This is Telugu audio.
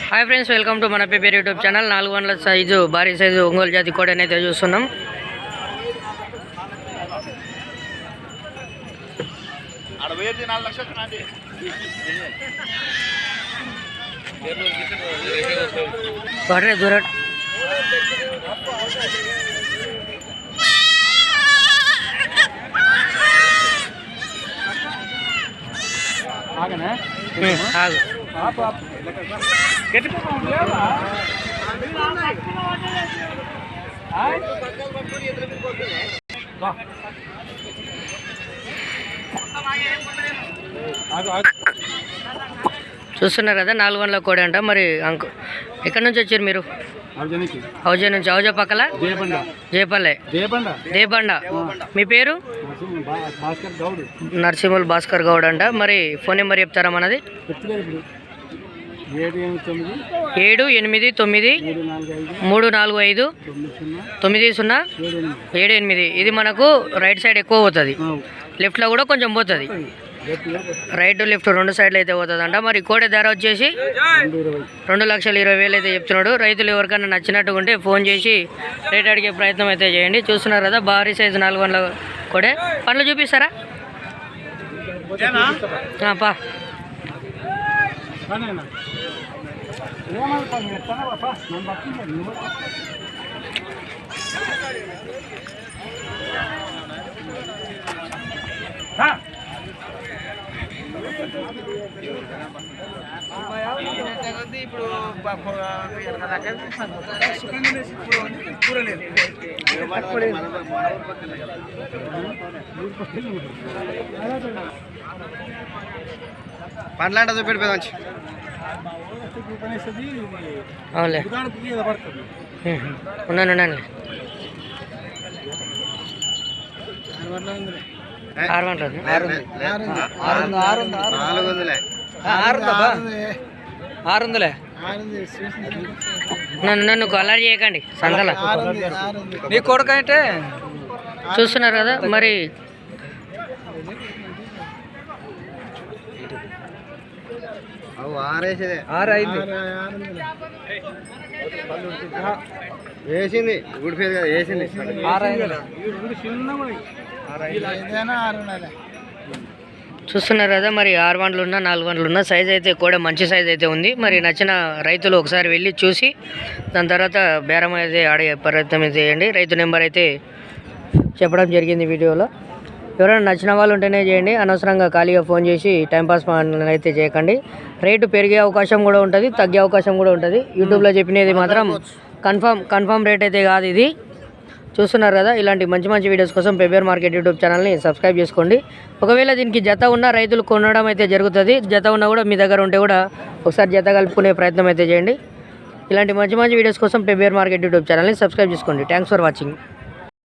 హాయ్ ఫ్రెండ్స్, వెల్కమ్ టు మన పేపర్ యూట్యూబ్ ఛానల్. 400 సైజు భారీ సైజు ఒంగోలు జాతి కోడిని అయితే చూస్తున్నాం. దూర చూస్తున్నారు కదా 400 కోడి అంట. మరి ఎక్కడి నుంచి వచ్చారు మీరు? హౌజా నుంచి. హౌజా పక్కల జయపల్లె దేబండ. మీ పేరు? నరసింహుల్ భాస్కర్ గౌడ్ అంట. మరి ఫోన్ నెంబర్ చెప్తారా మనది? 78934590978. ఇది మనకు రైట్ సైడ్ ఎక్కువ పోతుంది, లెఫ్ట్లో కూడా కొంచెం పోతుంది. రైట్ లెఫ్ట్ 2 సైడ్లు అయితే పోతుంది అంట. మరి కోడి ధర వచ్చేసి 2,20,000 అయితే చెప్తున్నాడు. రైతులు ఎవరికైనా నచ్చినట్టుగా ఉంటే ఫోన్ చేసి రేట్ అడిగే ప్రయత్నం అయితే చేయండి. చూస్తున్నారు కదా భారీ సైజు 400 కోడే. పండ్లు చూపిస్తారా? పా పండ్లాంట చూపెట్టి మంచి అవునులే. ఉన్నాను 600. నన్ను కొల్లారి చేయకండి సందల. నీ కొడుకు అంటే చూస్తున్నారు కదా. మరి వేసింది ఊడిపోయేది కదా, వేసింది చూస్తున్నారు కదా. మరి 6 వండ్లు ఉన్నా 4 వండ్లు ఉన్నా సైజ్ అయితే కూడా మంచి సైజ్ అయితే ఉంది. మరి నచ్చిన రైతులు ఒకసారి వెళ్ళి చూసి దాని తర్వాత బేరం అయితే ఆడే ప్రయత్నం అయితే చేయండి. రైతు నెంబర్ అయితే చెప్పడం జరిగింది వీడియోలో. ఎవరైనా నచ్చిన వాళ్ళు ఉంటేనే చేయండి, అనవసరంగా ఖాళీగా ఫోన్ చేసి టైంపాస్ అయితే చేయకండి. రేటు పెరిగే అవకాశం కూడా ఉంటుంది, తగ్గే అవకాశం కూడా ఉంటుంది. యూట్యూబ్లో చెప్పినది మాత్రం కన్ఫామ్ రేట్ అయితే కాదు ఇది. చూస్తున్నారు కదా. ఇలాంటి మంచి మంచి వీడియోస్ కోసం పెబేర్ మార్కెట్ యూట్యూబ్ ఛానల్ని సబ్స్క్రైబ్ చేసుకోండి. ఒకవేళ దీనికి జత ఉన్న రైతులు కొనడం అయితే జరుగుతుంది. జత ఉన్నా కూడా మీ దగ్గర ఉంటే కూడా ఒకసారి జత కలుపుకునే ప్రయత్నం అయితే చేయండి. ఇలాంటి మంచి మంచి వీడియోస్ కోసం పెబేర్ మార్కెట్ యూట్యూబ్ ఛానల్ని సబ్స్క్రైబ్ చేసుకోండి. Thanks for watching.